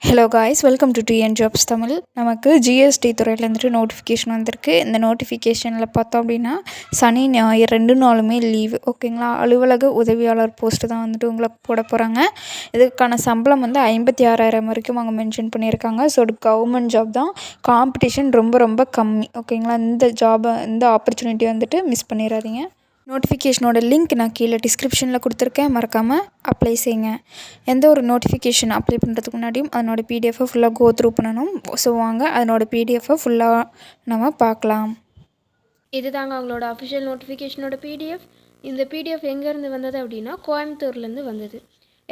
Hello guys, welcome to TN jobs Tamil. நமக்கு GST துறையிலேருந்துட்டு notification வந்திருக்கு. இந்த நோட்டிஃபிகேஷனில் பார்த்தோம் அப்படின்னா சனி ஞாயிறு 2 நாளுமே லீவு, ஓகேங்களா. அலுவலக உதவியாளர் போஸ்ட்டு தான் வந்துட்டு உங்களுக்கு போட போகிறாங்க. இதுக்கான சம்பளம் வந்து 56,000 வரைக்கும் அவங்க மென்ஷன் பண்ணியிருக்காங்க. ஸோ கவர்மெண்ட் ஜாப் தான். காம்படிஷன் ரொம்ப ரொம்ப கம்மி, ஓகேங்களா. இந்த ஆப்பர்ச்சுனிட்டி வந்துட்டு மிஸ் பண்ணிடாதீங்க. நோட்டிஃபிகேஷனோட லிங்க் நான் கீழே டிஸ்கிரிப்ஷனில் கொடுத்துருக்கேன், மறக்காமல் அப்ளை செய்யுங்க. எந்த ஒரு நோட்டிஃபிகேஷன் அப்ளை பண்ணுறதுக்கு முன்னாடியும் அதனோட பிடிஎஃபை ஃபுல்லாக கோ த்ரூ பண்ணணும். ஸோ வாங்க அதனோட பிடிஎஃபை ஃபுல்லாக நம்ம பார்க்கலாம். இது தாங்க அவங்களோட அஃபிஷியல் நோட்டிஃபிகேஷனோட பிடிஎஃப். இந்த பிடிஎஃப் எங்கேருந்து வந்தது அப்படின்னா கோயம்புத்தூர்லேருந்து வந்தது.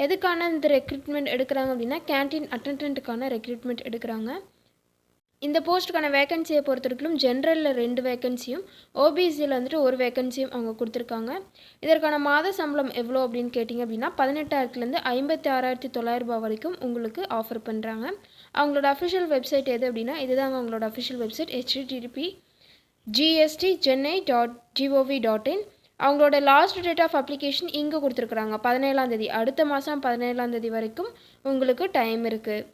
எதுக்கான இந்த ரெக்ரூட்மெண்ட் எடுக்கிறாங்க அப்படின்னா கேன்டீன் அட்டெண்டன்ட்டுக்கான ரெக்ரூட்மெண்ட் எடுக்கிறாங்க. இந்த போஸ்ட்டுக்கான வேகன்சியை பொறுத்த வரைக்கும் ஜென்ரலில் 2 வேகன்சியும் ஓபிசியில் வந்துட்டு 1 வேகன்சியும் அவங்க கொடுத்துருக்காங்க. இதற்கான மாத சம்பளம் எவ்வளோ அப்படின்னு கேட்டிங்க அப்படின்னா 18,000லேருந்து 56,900 வரைக்கும் உங்களுக்கு ஆஃபர் பண்ணுறாங்க. அவங்களோட அஃபிஷியல் வெப்சைட் எது அப்படின்னா இதுதாங்க அவங்களோட அஃபிஷியல் வெப்சைட் http://gst.chennai.gov.in. அவங்களோட லாஸ்ட் டேட் ஆஃப் அப்ளிகேஷன் இங்கே கொடுத்துருக்குறாங்க 17ஆம் தேதி, அடுத்த மாதம் 17ஆம் தேதி வரைக்கும் உங்களுக்கு டைம் இருக்குது.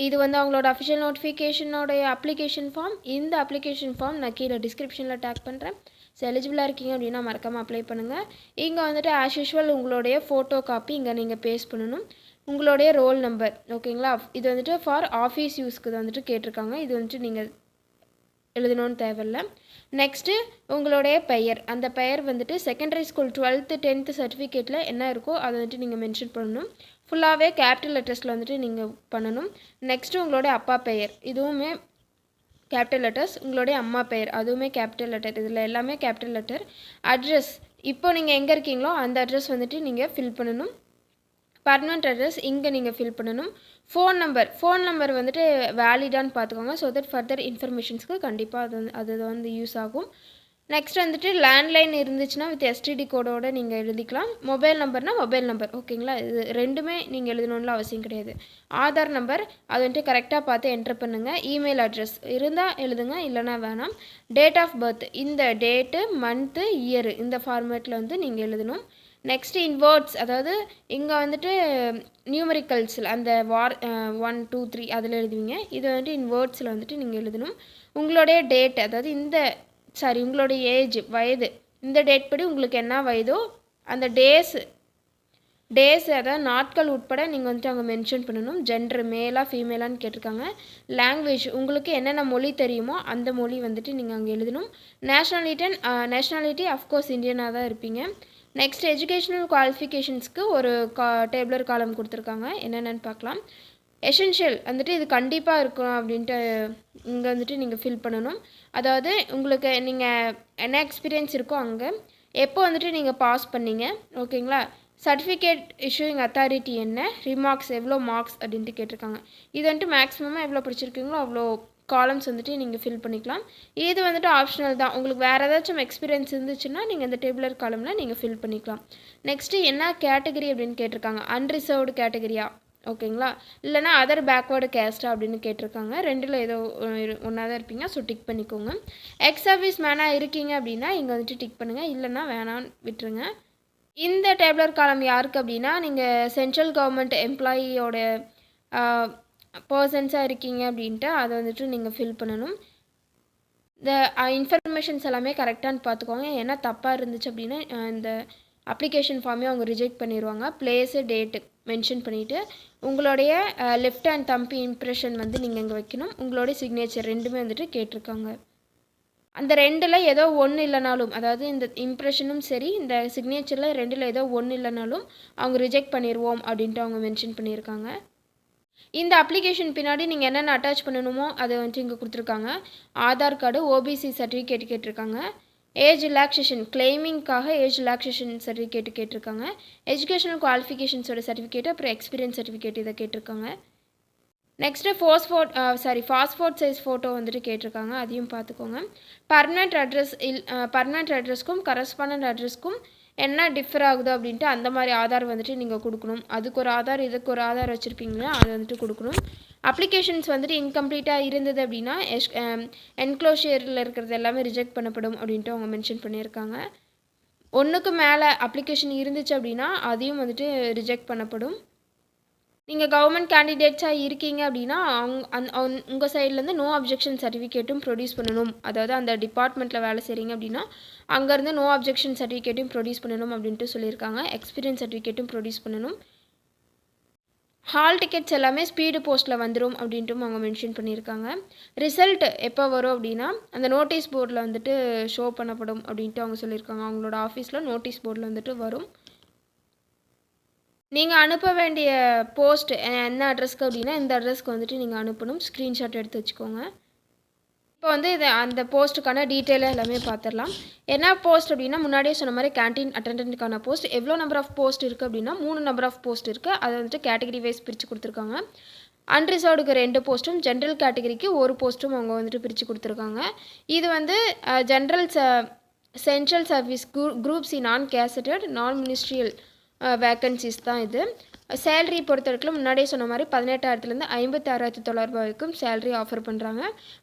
இது வந்து அவங்களோட அஃபிஷியல் நோட்டிஃபிகேஷனோடைய அப்ளிகேஷன் ஃபார்ம். இந்த அப்ளிகேஷன் ஃபார்ம் நான் கீழே டிஸ்கிரிப்ஷனில் டேக் பண்ணுறேன். ஸோ எலிஜிபிளாக இருக்கீங்க அப்படின்னா மறக்காமல் அப்ளை பண்ணுங்கள். இங்கே வந்துட்டு ஆஸ் யூஷுவல் உங்களுடைய ஃபோட்டோ காப்பி இங்கே நீங்கள் பேஸ்ட் பண்ணணும். உங்களுடைய ரோல் நம்பர், ஓகேங்களா. இது வந்துட்டு ஃபார் ஆஃபீஸ் யூஸ்க்கு வந்துட்டு கேட்டிருக்காங்க. இது வந்துட்டு நீங்கள் எழுதணும்னு தேவையில்லை. நெக்ஸ்ட்டு உங்களுடைய பெயர், அந்த பெயர் வந்துட்டு செகண்டரி ஸ்கூல் 12th 10th சர்டிஃபிகேட்டில் என்ன இருக்கோ அதை வந்துட்டு நீங்கள் மென்ஷன் பண்ணணும். ஃபுல்லாகவே கேபிட்டல் லெட்டர்ஸில் வந்துட்டு நீங்கள் பண்ணணும். நெக்ஸ்ட்டு உங்களுடைய அப்பா பெயர், இதுவுமே கேபிட்டல் லெட்டர்ஸ். உங்களுடைய அம்மா பெயர், அதுவுமே கேபிட்டல் லெட்டர். இதில் எல்லாமே கேபிட்டல் லெட்டர். அட்ரஸ், இப்போ நீங்கள் எங்கே இருக்கீங்களோ அந்த அட்ரஸ் வந்துட்டு நீங்கள் ஃபில் பண்ணணும். பர்மனெண்ட் அட்ரஸ் இங்கே நீங்கள் ஃபில் பண்ணணும். ஃபோன் நம்பர் வந்துட்டு வேலிடான்னு பார்த்துக்கோங்க. ஸோ தட் ஃபர்தர் இன்ஃபர்மேஷன்ஸ்க்கு கண்டிப்பாக அது வந்து யூஸ் ஆகும். நெக்ஸ்ட் வந்துட்டு லேண்ட்லைன் இருந்துச்சுன்னா வித் எஸ்டிடி கோடோடு நீங்கள் எழுதிக்கலாம். மொபைல் நம்பர், ஓகேங்களா. இது ரெண்டுமே நீங்கள் எழுதணும்னு அவசியம் கிடையாது. ஆதார் நம்பர் அது வந்துட்டு கரெக்டாக பார்த்து என்டர் பண்ணுங்கள். இமெயில் அட்ரஸ் இருந்தால் எழுதுங்க, இல்லைனா வேணாம். டேட் ஆஃப் பர்த், இந்த டேட்டு மந்த்து இயரு இந்த ஃபார்மேட்டில் வந்து நீங்கள் எழுதணும். நெக்ஸ்ட்டு இன்வேர்ட்ஸ், அதாவது இங்கே வந்துட்டு நியூமரிக்கல்ஸில் அந்த 1 2 3 அதில் எழுதுவீங்க. இது வந்துட்டு இன்வேர்ட்ஸில் வந்துட்டு நீங்கள் எழுதணும். உங்களுடைய டேட், அதாவது உங்களுடைய ஏஜ் வயது, இந்த டேட் படி உங்களுக்கு என்ன வயதோ அந்த டேஸ் அதாவது நாட்கள் உட்பட நீங்கள் வந்துட்டு அங்கே மென்ஷன் பண்ணணும். ஜெண்டர் மேலா ஃபீமேலான்னு கேட்டிருக்காங்க. லாங்குவேஜ், உங்களுக்கு என்னென்ன மொழி தெரியுமோ அந்த மொழி வந்துட்டு நீங்கள் அங்கே எழுதணும். நேஷ்னாலிட்டி அஃப்கோர்ஸ் இந்தியனாக தான் இருப்பீங்க. நெக்ஸ்ட் எஜுகேஷ்னல் குவாலிஃபிகேஷன்ஸ்க்கு ஒரு டேபிளர் காலம் கொடுத்துருக்காங்க, என்னென்னு பார்க்கலாம். எசென்ஷியல் வந்துட்டு இது கண்டிப்பாக இருக்கும் அப்படின்ட்டு இங்கே வந்துட்டு நீங்கள் ஃபில் பண்ணணும். அதாவது உங்களுக்கு நீங்கள் என்ன எக்ஸ்பீரியன்ஸ் இருக்கோ அங்கே எப்போ வந்துட்டு நீங்கள் பாஸ் பண்ணீங்க, ஓகேங்களா. சர்டிஃபிகேட் இஷ்யூயிங் அத்தாரிட்டி என்ன, ரிமார்க்ஸ் எவ்வளோ மார்க்ஸ் அப்படின்ட்டு கேட்டிருக்காங்க. இது வந்துட்டு மேக்ஸிமமாக எவ்வளோ படிச்சிருக்கீங்களோ அவ்வளோ காலம்ஸ் வந்துட்டு நீங்கள் ஃபில் பண்ணிக்கலாம். இது வந்துட்டு ஆப்ஷனல் தான். உங்களுக்கு வேறு ஏதாச்சும் எக்ஸ்பீரியன்ஸ் இருந்துச்சுன்னா நீங்கள் இந்த டேபிளர் காலமில் நீங்கள் ஃபில் பண்ணிக்கலாம். நெக்ஸ்ட்டு என்ன கேட்டகரி அப்படின்னு கேட்டிருக்காங்க. அன்ரிசர்வ்டு கேட்டகரியா, ஓகேங்களா, இல்லைனா அதர் பேக்வேர்டு கேஸ்டா அப்படின்னு கேட்டிருக்காங்க. ரெண்டில் ஏதோ ஒன்றா தான் இருப்பீங்க. ஸோ டிக் பண்ணிக்கோங்க. எக்ஸ் சர்வீஸ் மேனாக இருக்கீங்க அப்படின்னா இங்கே வந்துட்டு டிக் பண்ணுங்கள், இல்லைனா வேணான்னு விட்டுருங்க. இந்த டேபிளர் காலம் யாருக்கு அப்படின்னா நீங்கள் சென்ட்ரல் கவர்மெண்ட் எம்ப்ளாயியோட பர்சன்ஸாக இருக்கீங்க அப்படின்ட்டு அதை வந்துட்டு நீங்கள் ஃபில் பண்ணணும். இந்த இன்ஃபர்மேஷன்ஸ் எல்லாமே கரெக்டானு பார்த்துக்கோங்க. ஏன்னா தப்பாக இருந்துச்சு அப்படின்னா இந்த அப்ளிகேஷன் ஃபார்மே அவங்க ரிஜெக்ட் பண்ணிடுவாங்க. பிளேஸு டேட்டு மென்ஷன் பண்ணிவிட்டு உங்களுடைய லெஃப்ட் ஹேண்ட் தம்பி இம்ப்ரெஷன் வந்து நீங்கள் இங்கே வைக்கணும். உங்களுடைய சிக்னேச்சர் ரெண்டுமே வந்துட்டு கேட்டிருக்காங்க. அந்த ரெண்டில் ஏதோ ஒன்று இல்லைனாலும், அதாவது இந்த இம்ப்ரெஷனும் சரி இந்த சிக்னேச்சரில் ரெண்டில் ஏதோ ஒன்று இல்லைனாலும் அவங்க ரிஜெக்ட் பண்ணிடுவோம் அப்படின்ட்டு அவங்க மென்ஷன் பண்ணியிருக்காங்க. இந்த அப்ளிகேஷன் பின்னாடி நீங்கள் என்னென்ன அட்டாச் பண்ணணுமோ அதை வந்துட்டு இங்கே கொடுத்துருக்காங்க. ஆதார் கார்டு, ஓபிசி சர்டிஃபிகேட் கேட்டிருக்காங்க. ஏஜ் ரிலாக்ஸேஷன் கிளைமிங்காக ஏஜ் ரிலாக்ஸேஷன் சர்டிஃபிகேட் கேட்டிருக்காங்க. எஜுகேஷனல் குவாலிஃபிகேஷன்ஸோட சர்டிஃபிகேட், அப்புறம் எக்ஸ்பீரியன்ஸ் சர்டிஃபிகேட் இதை கேட்டிருக்காங்க. நெக்ஸ்ட்டு பாஸ்போர்ட் சைஸ் ஃபோட்டோ வந்துட்டு கேட்டிருக்காங்க, அதையும் பார்த்துக்கோங்க. பர்மனெண்ட் அட்ரஸ்க்கும் கரஸ்பாண்டன்ட் அட்ரஸ்க்கும் என்ன டிஃபர் ஆகுதோ அப்படின்ட்டு அந்த மாதிரி ஆதார் வந்துட்டு நீங்கள் கொடுக்கணும். அதுக்கு ஒரு ஆதார், இதுக்கு ஒரு ஆதார் வச்சுருப்பீங்களா, அதை வந்துட்டு கொடுக்கணும். அப்ளிகேஷன்ஸ் வந்துட்டு இன்கம்ப்ளீட்டாக இருந்தது அப்படின்னா என்க்ளோஷரில் இருக்கிறது எல்லாமே ரிஜெக்ட் பண்ணப்படும் அப்படின்ட்டு அவங்க மென்ஷன் பண்ணியிருக்காங்க. ஒன்றுக்கு மேலே அப்ளிகேஷன் இருந்துச்சு அப்படின்னா அதையும் வந்துட்டு ரிஜெக்ட் பண்ணப்படும். நீங்கள் கவர்மெண்ட் கேண்டிடேட்ஸாக இருக்கீங்க அப்படின்னா உங்கள் சைட்லேருந்து நோ அப்ஜெக்ஷன் சர்டிஃபிகேட்டும் ப்ரொடியூஸ் பண்ணணும். அதாவது அந்த டிபார்ட்மெண்ட்டில் வேலை செய்கிறீங்க அப்படின்னா அங்கேருந்து நோ அப்ஜெக்ஷன் சர்டிஃபிகேட்டும் ப்ரொடியூஸ் பண்ணணும் அப்படின்ட்டு சொல்லியிருக்காங்க. எக்ஸ்பீரியன்ஸ் சர்டிஃபிகேட்டும் ப்ரொடியூஸ் பண்ணணும். ஹால் டிக்கெட்ஸ் எல்லாமே ஸ்பீடு போஸ்ட்டில் வந்துடும் அப்படின்ட்டும் அவங்க மென்ஷன் பண்ணியிருக்காங்க. ரிசல்ட் எப்போ வரும் அப்படின்னா அந்த நோட்டீஸ் போர்டில் வந்துட்டு ஷோ பண்ணப்படும் அப்படின்ட்டு அவங்க சொல்லியிருக்காங்க. அவங்களோட ஆஃபீஸில் நோட்டீஸ் போர்டில் வந்துட்டு வரும். நீங்கள் அனுப்ப வேண்டிய போஸ்ட் என்ன அட்ரஸ்க்கு அப்படின்னா இந்த அட்ரஸ்க்கு வந்துட்டு நீங்கள் அனுப்பணும். ஸ்க்ரீன்ஷாட் எடுத்து வச்சுக்கோங்க. இப்போ வந்து இது அந்த போஸ்ட்டுக்கான டீட்டெயிலாக எல்லாமே பார்த்துடலாம். என்ன போஸ்ட் அப்படின்னா முன்னாடியே சொன்ன மாதிரி கேன்டீன் அட்டெண்டன்ட்டுக்கான போஸ்ட். எவ்வளோ நம்பர் ஆஃப் போஸ்ட் இருக்குது அப்படின்னா 3 நம்பர் ஆஃப் போஸ்ட் இருக்குது. அதை வந்துட்டு கேட்டகரி வைஸ் பிரித்து கொடுத்துருக்காங்க. அன்ரிசர்வ்டுக்கு 2 போஸ்ட்டும் ஜென்ரல் கேட்டகரிக்கு 1 போஸ்ட்டும் அவங்க வந்துட்டு பிரித்து கொடுத்துருக்காங்க. இது வந்து general central service group C நான் கேசட்டட் நான் மினிஸ்ட்ரியல் வேக்கன்சிஸ் தான் இது. சேலரி பொறுத்த வரைக்கும் முன்னாடியே சொன்ன மாதிரி 18,000லேருந்து 56,900 வரைக்கும் சேலரி ஆஃபர் பண்ணுறாங்க.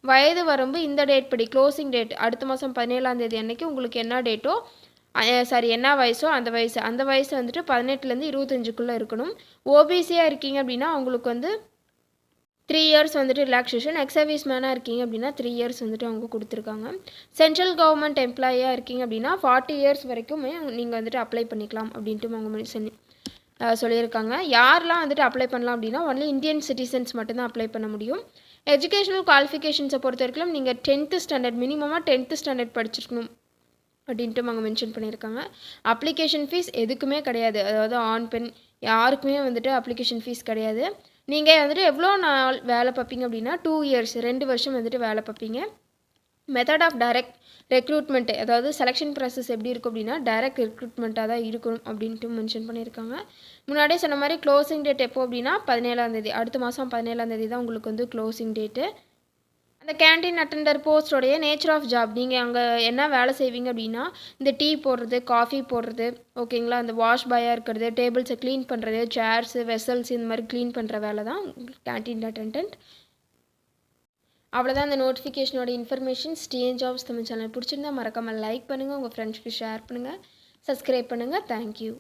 வயது வரம்பு இந்த டேட் படி க்ளோசிங் டேட் அடுத்த மாதம் 17ஆம் தேதி அன்னைக்கு உங்களுக்கு என்ன டேட்டோ என்ன வயசோ அந்த வயசு வந்துட்டு 18லேருந்து 25க்குள்ளே இருக்கணும். ஓபிசியாக இருக்கீங்க அப்படின்னா அவங்களுக்கு வந்து 3 இயர்ஸ் வந்துட்டு ரிலாக்ஸேஷன். எக்ஸ் சர்வீஸ் மேனாக இருக்கீங்க அப்படின்னா 3 இயர்ஸ் வந்துட்டு அவங்க கொடுத்துருக்காங்க. சென்ட்ரல் கவர்மெண்ட் எம்ப்ளாயியாக இருக்கீங்க அப்படின்னா 40 இயர்ஸ் வரைக்குமே நீங்கள் வந்துட்டு அப்ளை பண்ணிக்கலாம் அப்படின்ட்டு அவங்க சொல்லியிருக்காங்க. யாரெலாம் வந்துட்டு அப்ளை பண்ணலாம் அப்படின்னா ஒன்லி இந்தியன் சிட்டிசன்ஸ் மட்டும்தான் அப்ளை பண்ண முடியும். எஜுகேஷனல் குவாலிஃபிகேஷன்ஸை பொறுத்த வரைக்கும் நீங்கள் 10th ஸ்டாண்டர்ட் மினிமமாக 10th ஸ்டாண்டர்ட் படிச்சிருக்கணும் அப்படின்ட்டு அவங்க மென்ஷன் பண்ணியிருக்காங்க. அப்ளிகேஷன் ஃபீஸ் எதுக்குமே கிடையாது. அதாவது ஆண் பெண் யாருக்குமே வந்துட்டு அப்ளிகேஷன் ஃபீஸ் கிடையாது. நீங்கள் வந்துட்டு எவ்வளோ நாள் வேலை பார்ப்பீங்க அப்படின்னா 2 இயர்ஸ் 2 வருஷம் வந்துட்டு வேலை பார்ப்பீங்க. மெத்தட் ஆஃப் டைரக்ட் ரெக்ரூட்மெண்ட் அதாவது செலெக்ஷன் ப்ராசஸ் எப்படி இருக்கும் அப்படின்னா டைரக்ட் ரெக்ரூட்மெண்ட்டாக தான் இருக்கணும் அப்படின்ட்டு மென்ஷன் பண்ணியிருக்காங்க. முன்னாடியே சொன்ன மாதிரி க்ளோசிங் டேட் எப்போ அப்படின்னா 17ஆம் தேதி அடுத்த மாதம் 17ஆம் தேதி தான் உங்களுக்கு வந்து க்ளோசிங் டேட்டு. அந்த கேன்டீன் அட்டெண்டர் போஸ்டோடைய நேச்சர் ஆஃப் ஜாப் நீங்கள் அங்கே என்ன வேலை செய்வீங்க அப்படின்னா இந்த டீ போடுறது காஃபி போடுறது ஓகேங்களா, அந்த வாஷ் பாயாக இருக்கிறது, டேபிள்ஸை க்ளீன் பண்ணுறது, சேர்ஸு வெசல்ஸ் இந்த மாதிரி க்ளீன் பண்ணுற வேலை தான் கேன்டீன் அட்டெண்டன்ட். அவ்வளோதான் இந்த நோட்டிஃபிகேஷனோட informations. TN jobs Tamil channel பிடிச்சிருந்தா மறக்காமல் லைக் பண்ணுங்கள், உங்கள் ஃப்ரெண்ட்ஸ்க்கு ஷேர் பண்ணுங்கள், சப்ஸ்கிரைப் பண்ணுங்கள். தேங்க்யூ.